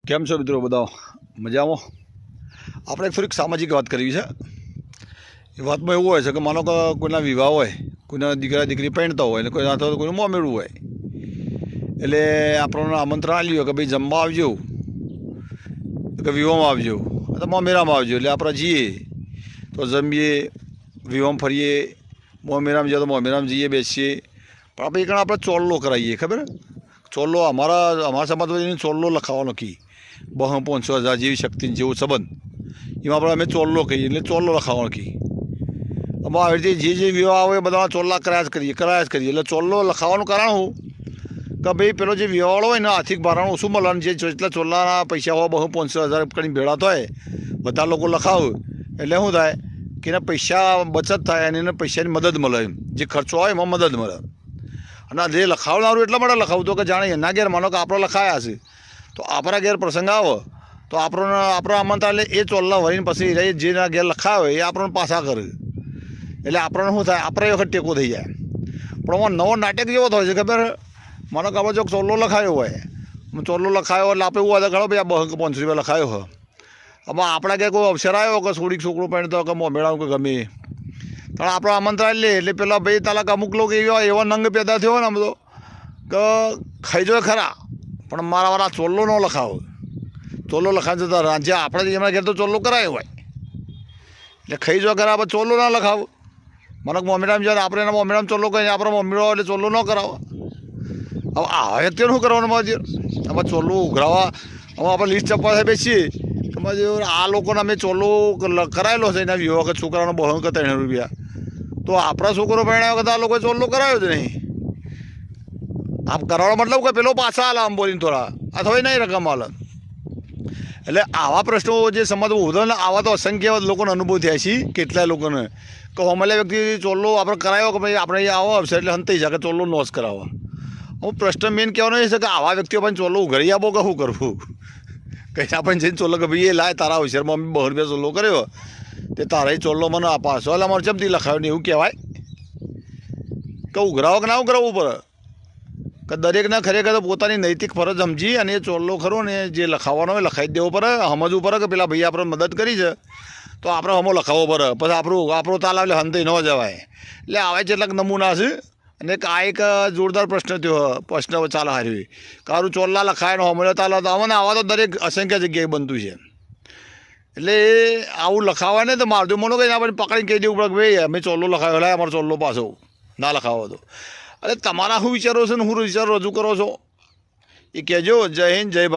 કેમ છો મિત્રો? બધા મજામાં? આપણે એક થોડીક સામાજિક વાત કરવી છે. એ વાતમાં એવું હોય છે કે માનો કે કોઈના વિવાહ હોય, કોઈના દીકરા દીકરી પહેણતા હોય, અને કોઈના અથવા કોઈનું મોમેળું હોય, એટલે આપણને આમંત્રણ આપ્યું હોય કે ભાઈ જમવા આવજો, કે વિવાહમાં આવજો, અથવા મોમેરામાં આવજો. એટલે આપણે જઈએ તો જમીએ, વિવાહમાં ફરીએ, મોમેરામાં જઈએ તો મોમેરામાં જઈએ, બેસીએ. પણ આપણે એક આપણે ચોલ્લો કરાવીએ. ખબર? ચોલ્લો અમારા સમાજમાં ચોલ્લો લખાવાનો કી 200-500 જેવી શક્તિ જેવો સંબંધ, એમાં અમે ચોલ્લો કહીએ. એટલે ચોલ્લો લખાવાનો કી અમે આવી રીતે જે વિવાહ આવે બધા ચોલ્લા કરાયા જ કરીએ. એટલે ચોલ્લો લખાવાનું કારણ શું કે ભાઈ પેલો જે વિવાહવાળો હોય ને આર્થિક ભારણ ઓછું મળે, જે જેટલા ચોલ્લાના પૈસા હોય 200-500 કરીને ભેળા થાય, બધા લોકો લખાવે એટલે શું થાય કે એના પૈસા બચત થાય અને એને પૈસાની મદદ મળે. જે ખર્ચો હોય એમાં મદદ મળે. અને જે લખાવનારું એટલા માટે લખાવતો કે જાણે એના ઘેર માનો કે આપણે લખાયા છે તો આપણા ઘેર પ્રસંગ આવે તો આપણને આમંત્રણ, એટલે એ ચોલ્લા વળીને પછી જેના ઘેર લખાવે એ આપણને પાછા કરે. એટલે આપણને શું થાય, આપણે વખત ટેકો થઈ જાય. પણ આમાં નવો નાટક જેવો થાય છે ખબર? માનો કે આપણે જો ચોલ્લો લખાયો હોય, ચોલ્લો લખાયો એટલે આપણે એવું હોય ઘણો ભાઈ આ 200-500 લખાયો હોય. આમાં આપણા ઘેર કોઈ અવસર આવ્યો કે છોકરો પહેણતો કે મોમેળાનું કે ગમે, પણ આપણે આમંત્રણ લે એટલે પેલા ભાઈ તાલાક અમુક લોકો એવા નંગ પેદા થયો ને આમ તો કે ખાઈ જોઈએ ખરા, પણ મારા ચોલ્લો ન લખાવો. ચોલ્લો લખાવે જતા રાજ્ય આપણે એમના ઘેર તો ચોલ્લો કરાયો હોય એટલે ખાઈ જો ખરા, આપણે ચોલ્લો ના લખાવો. મને મોમેરામ જાય આપણે એના મોમેરામ ચોલ્લો કહીને આપણે મોમેળો એટલે ચોલ્લો ન કરાવો. હવે આ વ્યક્તિઓ શું કરવાનું? મારે આમાં ચોલ્લો ઉઘરાવા હવે આપણે લિસ્ટ ચપવા થાય બેસીએ કે આ લોકોને અમે ચોલ્લો કરાયેલો છે એના વિવાહ કે છોકરાનો 200 કે 300 રૂપિયા, તો આપણા છોકરો ભણાવ્યો કરતા આ લોકોએ ચોલ્લો કરાવ્યો જ નહીં. આપ કરાવવાનો મતલબ કે પેલો પાછા હાલ આમ બોલીને થોડા આ થોડી નહીં રકમ હાલ. એટલે આવા પ્રશ્નો જે સમાજમાં ઉદાહરણ આવા તો અસંખ્ય લોકોને અનુભવ થયા છે. કેટલાય લોકોને કે હોમલ્યા વ્યક્તિ ચોલ્લો આપણે કરાવ્યો કે ભાઈ આપણે અહીંયા આવો આવશે એટલે હંતાઈ જાય કે ચોલ્લો નો જ કરાવવા. હું પ્રશ્ન મેન કહેવાનો એ છે કે આવા વ્યક્તિઓ પણ ચોલ્લો ઉઘરી આપો કે શું કરવું? કંઈ આપણને જઈને ચોલ્લો કે ભાઈ એ લાય તારા હોશિયારમાં અમે 200 રૂપિયા ચોલ્લો કર્યો તે તારા એ ચોલ્લો મને પાછો એટલે અમારે ચમથી લખાવ્યો ને એવું કહેવાય કે ઉઘરાવો કે ના ઉઘરાવવું પડે? કે દરેકને ખરેખર તો પોતાની નૈતિક ફરજ સમજી અને એ ચોલ્લો ખરો ને જે લખાવવાનો હોય લખાઈ દેવો પડે. સમજવું પડે કે પેલા ભાઈ આપણે મદદ કરી છે તો આપણે હમો લખાવવો પડે. પછી આપણો તાલ એટલે હંતાઈ ન જવાય. એટલે આવા કેટલાક નમૂના છે. અને આ એક જોરદાર પ્રશ્ન ચાલે હાર્યો કારું ચોલ્લા લખાય ને હમણાં તાલ તો અમને આવા તો દરેક અસંખ્ય જગ્યાએ બનતું છે. એટલે આવું લખાવાય ને તો મારજો મનો કંઈ આપણે પકડીને કહી દેવું પડે કે ભાઈ અમે ચોલ્લો લખાવ્યો લાય અમારો ચોલ્લો પાછો ના લખાવો તો. અરે તમારા શું વિચારો છે ને હું વિચારો રજૂ કરો છો એ કહેજો. જય હિન્દ, જય ભારત.